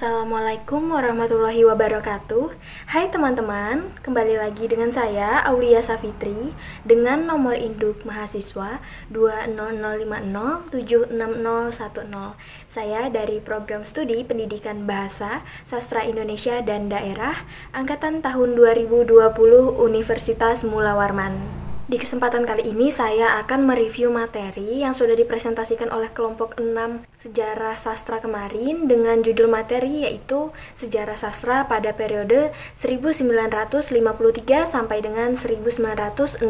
Assalamualaikum warahmatullahi wabarakatuh. Hai teman-teman, kembali lagi dengan saya Aulia Safitri dengan nomor induk mahasiswa 20050760010. Saya dari program studi Pendidikan Bahasa, Sastra Indonesia dan Daerah angkatan tahun 2020 Universitas Mula Warman. Di kesempatan kali ini saya akan mereview materi yang sudah dipresentasikan oleh kelompok 6 Sejarah Sastra kemarin dengan judul materi yaitu Sejarah Sastra pada periode 1953 sampai dengan 1961.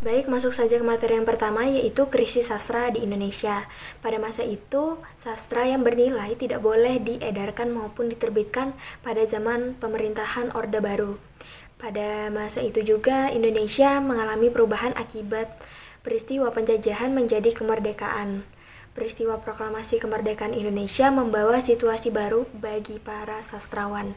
Baik, masuk saja ke materi yang pertama yaitu krisis sastra di Indonesia. Pada masa itu, sastra yang bernilai tidak boleh diedarkan maupun diterbitkan pada zaman pemerintahan Orde Baru. Pada masa itu juga Indonesia mengalami perubahan akibat peristiwa penjajahan menjadi kemerdekaan. Peristiwa proklamasi kemerdekaan Indonesia membawa situasi baru bagi para sastrawan.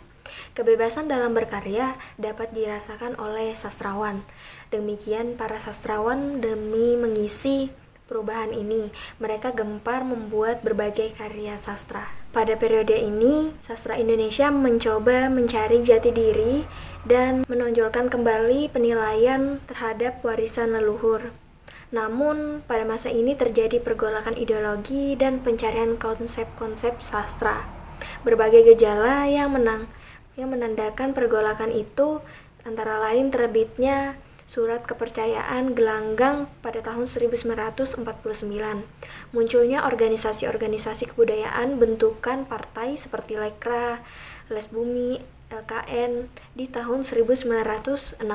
Kebebasan dalam berkarya dapat dirasakan oleh sastrawan. Demikian para sastrawan demi mengisi perubahan ini, mereka gempar membuat berbagai karya sastra. Pada periode ini, sastra Indonesia mencoba mencari jati diri dan menonjolkan kembali penilaian terhadap warisan leluhur. Namun, pada masa ini terjadi pergolakan ideologi dan pencarian konsep-konsep sastra. Berbagai gejala yang menandakan pergolakan itu antara lain terbitnya Surat Kepercayaan Gelanggang pada tahun 1949, munculnya organisasi-organisasi kebudayaan bentukan partai seperti Lekra, Les Bumi, LKN di tahun 1960.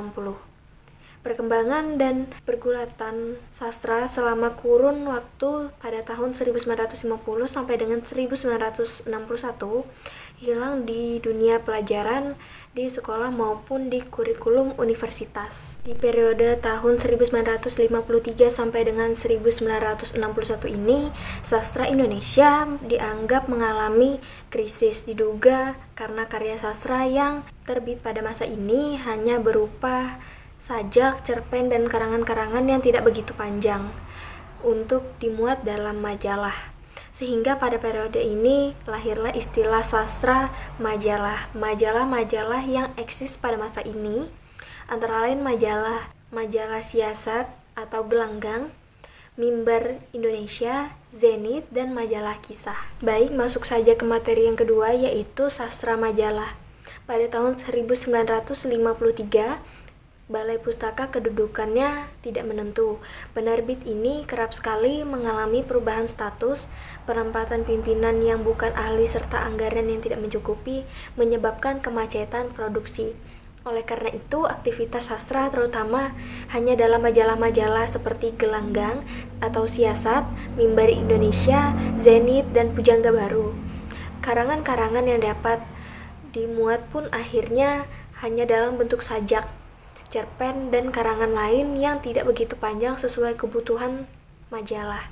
Perkembangan dan pergulatan sastra selama kurun waktu pada tahun 1950 sampai dengan 1961 hilang di dunia pelajaran di sekolah maupun di kurikulum universitas. Di periode tahun 1953 sampai dengan 1961 ini, sastra Indonesia dianggap mengalami krisis, diduga karena karya sastra yang terbit pada masa ini hanya berupa sajak, cerpen, dan karangan-karangan yang tidak begitu panjang untuk dimuat dalam majalah. Sehingga pada periode ini lahirlah istilah sastra majalah. Majalah-majalah yang eksis pada masa ini antara lain majalah Siasat atau Gelanggang, Mimbar Indonesia, Zenit, dan majalah Kisah. Baik, masuk saja ke materi yang kedua yaitu sastra majalah. Pada tahun 1953, Balai Pustaka kedudukannya tidak menentu. Penerbit ini kerap sekali mengalami perubahan status, penempatan pimpinan yang bukan ahli serta anggaran yang tidak mencukupi menyebabkan kemacetan produksi. Oleh karena itu, aktivitas sastra terutama hanya dalam majalah-majalah seperti Gelanggang atau Siasat, Mimbar Indonesia, Zenit, dan Pujangga Baru. Karangan-karangan yang dapat dimuat pun akhirnya hanya dalam bentuk sajak, cerpen, dan karangan lain yang tidak begitu panjang sesuai kebutuhan majalah.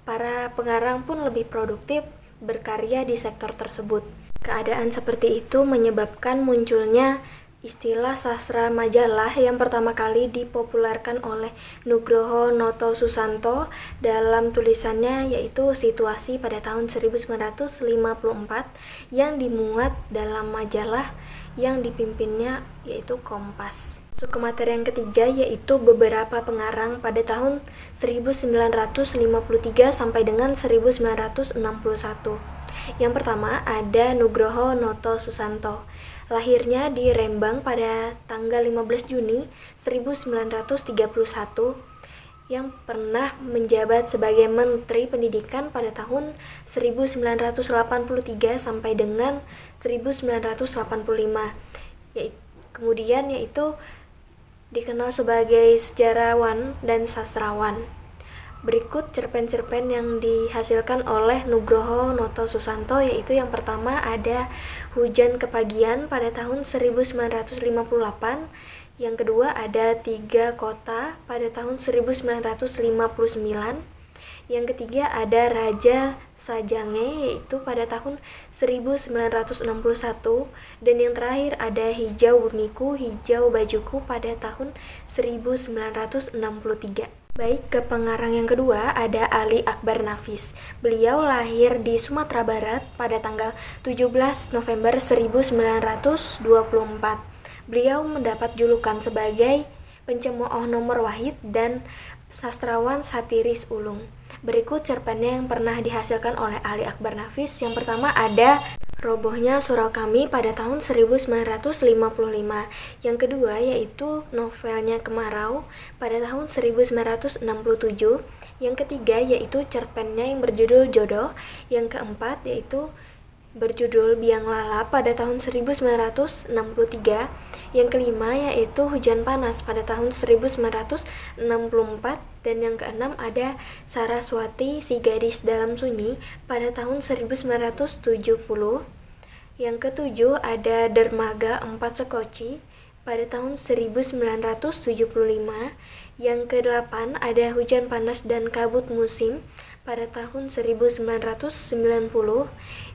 Para pengarang pun lebih produktif berkarya di sektor tersebut. Keadaan seperti itu menyebabkan munculnya istilah sastra majalah yang pertama kali dipopulerkan oleh Nugroho Noto Susanto dalam tulisannya yaitu Situasi pada tahun 1954 yang dimuat dalam majalah yang dipimpinnya yaitu Kompas. Masuk ke materi yang ketiga yaitu beberapa pengarang pada tahun 1953 sampai dengan 1961. Yang pertama ada Nugroho Noto Susanto. Lahirnya di Rembang pada tanggal 15 Juni 1931 yang pernah menjabat sebagai Menteri Pendidikan pada tahun 1983 sampai dengan 1985. Kemudian yaitu dikenal sebagai sejarawan dan sastrawan. Berikut cerpen-cerpen yang dihasilkan oleh Nugroho Noto Susanto yaitu yang pertama ada Hujan Kepagian pada tahun 1958, yang kedua ada Tiga Kota pada tahun 1959, yang ketiga ada Raja Sajange yaitu pada tahun 1961, dan yang terakhir ada Hijau Bumiku, Hijau Bajuku pada tahun 1963. Baik, ke pengarang yang kedua ada Ali Akbar Nafis. Beliau lahir di Sumatera Barat pada tanggal 17 November 1924. Beliau mendapat julukan sebagai pencemooh nomor wahid dan sastrawan satiris ulung. Berikut cerpennya yang pernah dihasilkan oleh Ali Akbar Nafis. Yang pertama ada Robohnya Surau Kami pada tahun 1955. Yang kedua yaitu novelnya Kemarau pada tahun 1967. Yang ketiga yaitu cerpennya yang berjudul Jodoh. Yang keempat yaitu berjudul Biang Lala pada tahun 1963. Yang kelima yaitu Hujan Panas pada tahun 1964. Dan yang keenam ada Saraswati Si Gadis Dalam Sunyi pada tahun 1970. Yang ketujuh ada Dermaga Empat Sekoci pada tahun 1975. Yang kedelapan ada Hujan Panas dan Kabut Musim pada tahun 1990.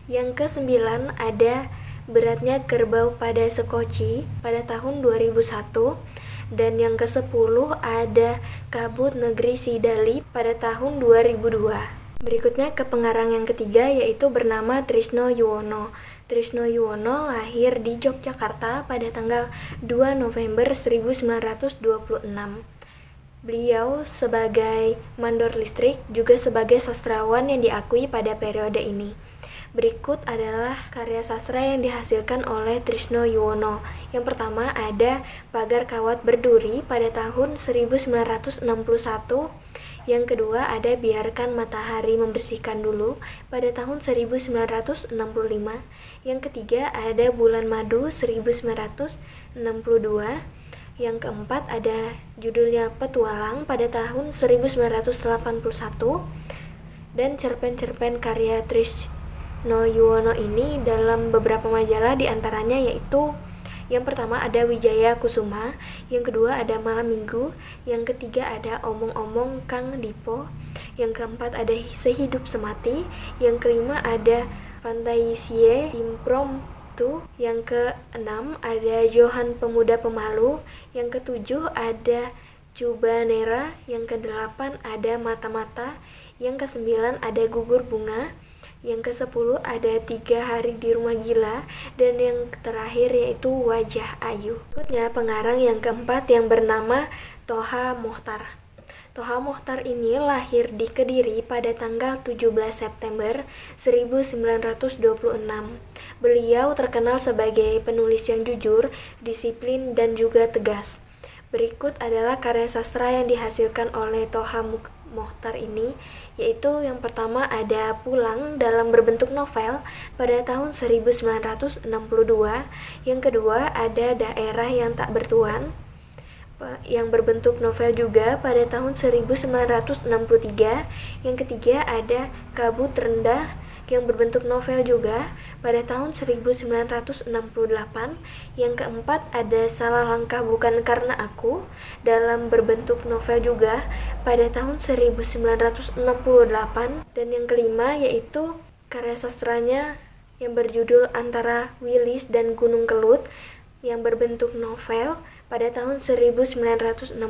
Yang kesembilan ada Beratnya Kerbau pada Sekoci pada tahun 2001. Dan yang ke-10 ada Kabut Negeri Sidali pada tahun 2002. Berikutnya ke pengarang yang ketiga yaitu bernama Trisno Yuwono. Trisno Yuwono lahir di Yogyakarta pada tanggal 2 November 1926. Beliau sebagai mandor listrik juga sebagai sastrawan yang diakui pada periode ini. Berikut adalah karya sastra yang dihasilkan oleh Trisno Yuwono. Yang pertama ada Pagar Kawat Berduri pada tahun 1961. Yang kedua ada Biarkan Matahari Membersihkan Dulu pada tahun 1965. Yang ketiga ada Bulan Madu 1962. Yang keempat ada judulnya Petualang pada tahun 1981. Dan cerpen-cerpen karya Trisno Yuwono ini dalam beberapa majalah diantaranya yaitu yang pertama ada Wijaya Kusuma, yang kedua ada Malam Minggu, yang ketiga ada Omong-Omong Kang Dipo, yang keempat ada Sehidup Semati, yang kelima ada Fantaisie Impromptu, yang keenam ada Johan Pemuda Pemalu, yang ketujuh ada Cubanera, yang kedelapan ada Mata-Mata, yang kesembilan ada Gugur Bunga, yang ke-10 ada 3 Hari di Rumah Gila, dan yang terakhir yaitu Wajah Ayu. Berikutnya pengarang yang keempat yang bernama Toha Mochtar. Toha Mochtar ini lahir di Kediri pada tanggal 17 September 1926. Beliau terkenal sebagai penulis yang jujur, disiplin, dan juga tegas. Berikut adalah karya sastra yang dihasilkan oleh Toha Mochtar ini, yaitu yang pertama ada Pulang dalam berbentuk novel pada tahun 1962. Yang kedua ada Daerah Yang Tak Bertuan yang berbentuk novel juga pada tahun 1963. Yang ketiga ada Kabut Rendah yang berbentuk novel juga pada tahun 1968. Yang keempat ada Salah Langkah Bukan Karena Aku dalam berbentuk novel juga pada tahun 1968. Dan yang kelima yaitu karya sastranya yang berjudul Antara Wilis dan Gunung Kelut yang berbentuk novel pada tahun 1969.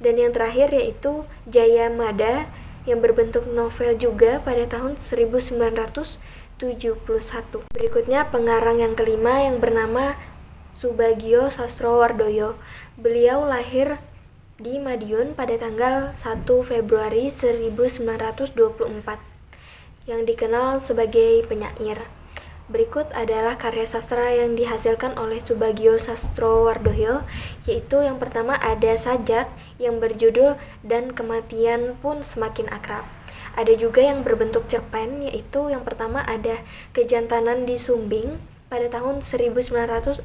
Dan yang terakhir yaitu Jaya Mada yang berbentuk novel juga pada tahun 1971. Berikutnya pengarang yang kelima yang bernama Subagio Sastrowardoyo. Beliau lahir di Madiun pada tanggal 1 Februari 1924 yang dikenal sebagai penyair. Berikut adalah karya sastra yang dihasilkan oleh Subagio Sastrowardoyo, yaitu yang pertama ada Sajak yang berjudul Dan Kematian Pun Semakin Akrab. Ada juga yang berbentuk cerpen, yaitu yang pertama ada Kejantanan di Sumbing pada tahun 1965.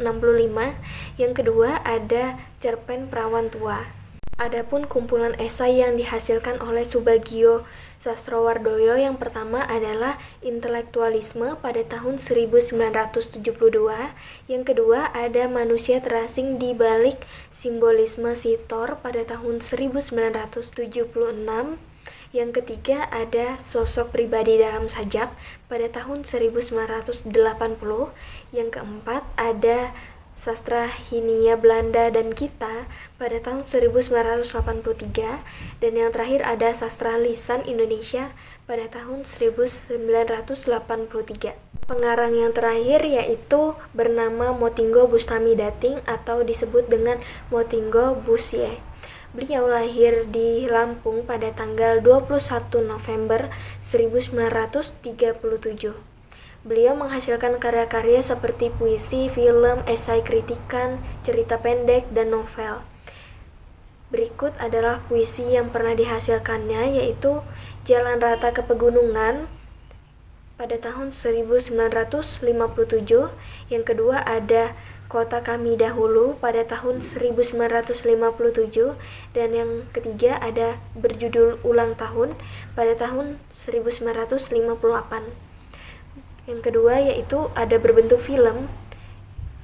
Yang kedua ada cerpen Perawan Tua. Adapun kumpulan esai yang dihasilkan oleh Subagio Sastrowardoyo yang pertama adalah Intelektualisme pada tahun 1972. Yang kedua ada Manusia Terasing di Balik Simbolisme Sitor pada tahun 1976. Yang ketiga ada Sosok Pribadi Dalam Sajak pada tahun 1980. Yang keempat ada sastra Hindia Belanda dan kita pada tahun 1983, dan yang terakhir ada sastra lisan Indonesia pada tahun 1983. Pengarang yang terakhir yaitu bernama Motinggo Bustami Dating atau disebut dengan Motinggo Busie. Beliau lahir di Lampung pada tanggal 21 November 1937. Beliau menghasilkan karya-karya seperti puisi, film, esai kritikan, cerita pendek, dan novel. Berikut adalah puisi yang pernah dihasilkannya, yaitu Jalan Rata ke Pegunungan pada tahun 1957. Yang kedua ada Kota Kami Dahulu pada tahun 1957, dan yang ketiga ada berjudul Ulang Tahun pada tahun 1958. Yang kedua yaitu ada berbentuk film.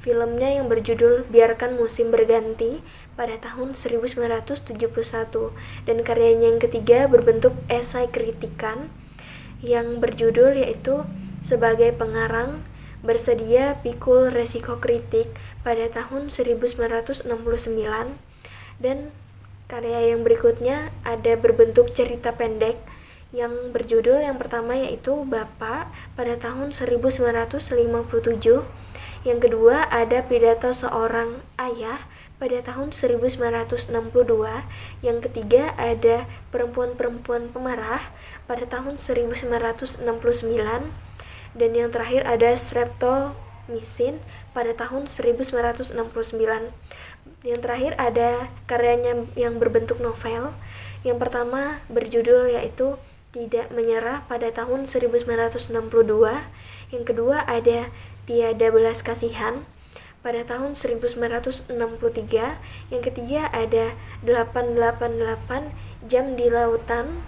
Filmnya yang berjudul Biarkan Musim Berganti pada tahun 1971, dan karyanya yang ketiga berbentuk esai kritikan yang berjudul yaitu Sebagai Pengarang Bersedia Pikul Resiko Kritik pada tahun 1969, dan karya yang berikutnya ada berbentuk cerita pendek yang berjudul yang pertama yaitu Bapak pada tahun 1957, yang kedua ada Pidato Seorang Ayah pada tahun 1962, yang ketiga ada Perempuan-Perempuan Pemarah pada tahun 1969, dan yang terakhir ada Streptomycin pada tahun 1969. Yang terakhir ada karyanya yang berbentuk novel. Yang pertama berjudul yaitu Tidak Menyerah pada tahun 1962. Yang kedua ada Tiada Belas Kasihan pada tahun 1963. Yang ketiga ada 888 Jam di Lautan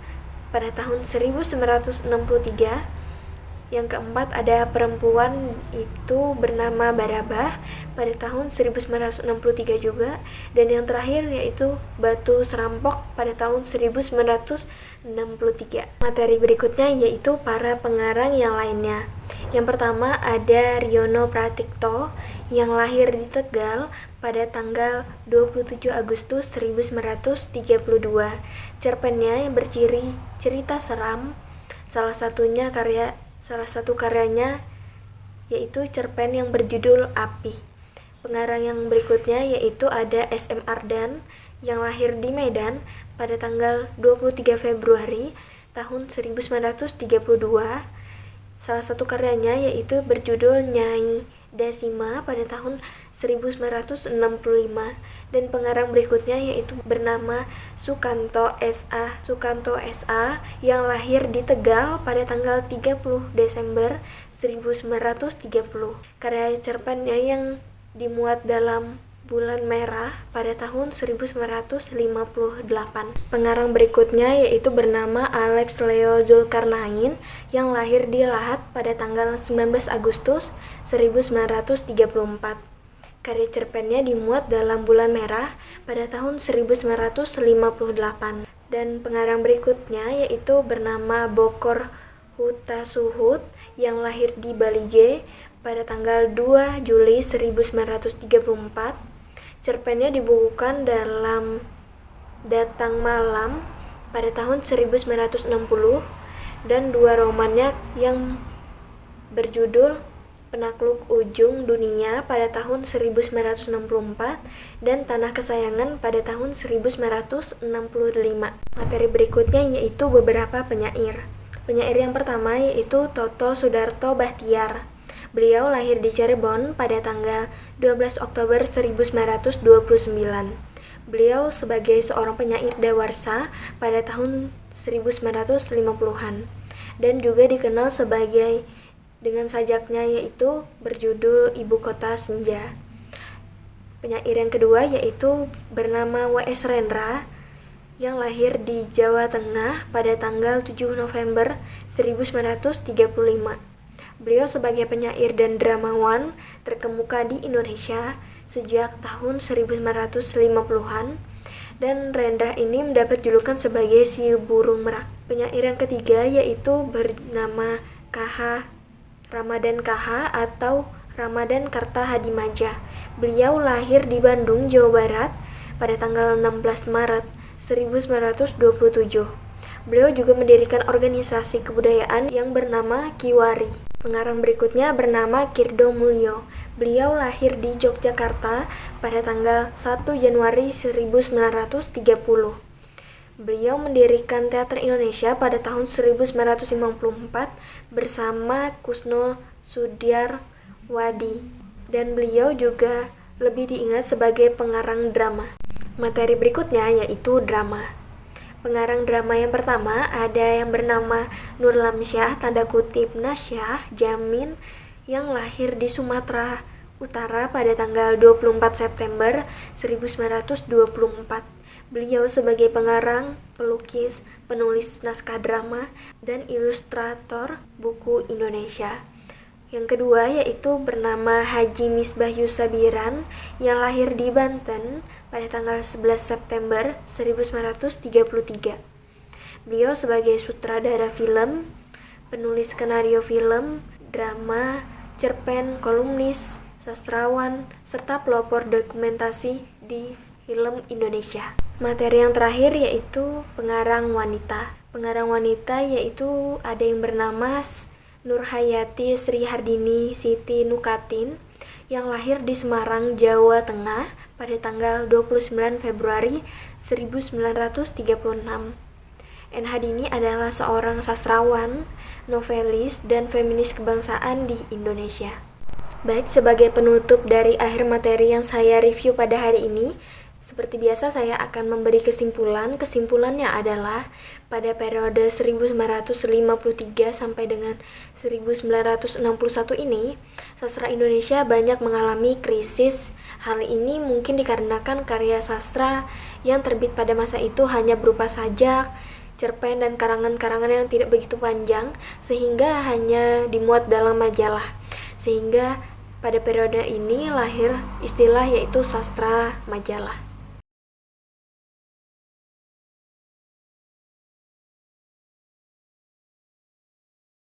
pada tahun 1963. Yang keempat ada Perempuan Itu Bernama Barabah pada tahun 1963 juga, dan yang terakhir yaitu Batu Serampok pada tahun 1963. Materi berikutnya yaitu para pengarang yang lainnya. Yang pertama ada Riono Pratikto yang lahir di Tegal pada tanggal 27 Agustus 1932. Cerpennya yang berciri cerita seram. Salah satu karyanya yaitu cerpen yang berjudul Api. Pengarang yang berikutnya yaitu ada S.M. Ardan yang lahir di Medan pada tanggal 23 Februari tahun 1932. Salah satu karyanya yaitu berjudul Nyai Dasima pada tahun 1965, dan pengarang berikutnya yaitu bernama Sukanto S.A. yang lahir di Tegal pada tanggal 30 Desember 1930. Karya cerpennya yang dimuat dalam Bulan Merah pada tahun 1958. Pengarang berikutnya yaitu bernama Alex Leo Zulkarnain yang lahir di Lahat pada tanggal 19 Agustus 1934. Karya cerpennya dimuat dalam Bulan Merah pada tahun 1958. Dan pengarang berikutnya yaitu bernama Bokor Hutasuhut yang lahir di Balige pada tanggal 2 Juli 1934. Cerpennya dibukukan dalam Datang Malam pada tahun 1960, dan dua romannya yang berjudul Penakluk Ujung Dunia pada tahun 1964 dan Tanah Kesayangan pada tahun 1965. Materi berikutnya yaitu beberapa penyair. Penyair yang pertama yaitu Toto Sudarto Bahtiar. Beliau lahir di Cirebon pada tanggal 12 Oktober 1929. Beliau sebagai seorang penyair dawarsa pada tahun 1950-an dan juga dikenal sebagai dengan sajaknya yaitu berjudul Ibu Kota Senja. Penyair yang kedua yaitu bernama W.S. Rendra yang lahir di Jawa Tengah pada tanggal 7 November 1935. Beliau sebagai penyair dan dramawan terkemuka di Indonesia sejak tahun 1950-an, dan Rendra ini mendapat julukan sebagai si burung merak. Penyair yang ketiga yaitu bernama Ramadan KH atau Ramadan Karta Hadimaja. Beliau lahir di Bandung, Jawa Barat pada tanggal 16 Maret 1927. Beliau juga mendirikan organisasi kebudayaan yang bernama Kiwari. Pengarang berikutnya bernama Kirdo Mulyo. Beliau lahir di Yogyakarta pada tanggal 1 Januari 1930. Beliau mendirikan Teater Indonesia pada tahun 1954 bersama Kusno Sudiarwadi, dan beliau juga lebih diingat sebagai pengarang drama. Materi berikutnya yaitu drama. Pengarang drama yang pertama ada yang bernama Nurlamsyah tanda kutip Nasyah Jamin, yang lahir di Sumatera Utara pada tanggal 24 September 1924. Beliau sebagai pengarang, pelukis, penulis naskah drama, dan ilustrator buku Indonesia. Yang kedua yaitu bernama Haji Misbahyu Sabiran, yang lahir di Banten pada tanggal 11 September 1933. Beliau sebagai sutradara film, penulis skenario film, drama, cerpen, kolumnis, sastrawan, serta pelopor dokumentasi di film Indonesia. Materi yang terakhir yaitu pengarang wanita. Pengarang wanita yaitu ada yang bernama Nurhayati Sri Hardini Siti Nukatin, yang lahir di Semarang, Jawa Tengah pada tanggal 29 Februari 1936. Hardini adalah seorang sastrawan, novelis, dan feminis kebangsaan di Indonesia. Baik, sebagai penutup dari akhir materi yang saya review pada hari ini, seperti biasa saya akan memberi kesimpulan. Kesimpulannya adalah pada periode 1953 sampai dengan 1961 ini, sastra Indonesia banyak mengalami krisis. Hal ini mungkin dikarenakan karya sastra yang terbit pada masa itu hanya berupa sajak, cerpen, dan karangan-karangan yang tidak begitu panjang, sehingga hanya dimuat dalam majalah. Sehingga pada periode ini lahir istilah yaitu sastra majalah.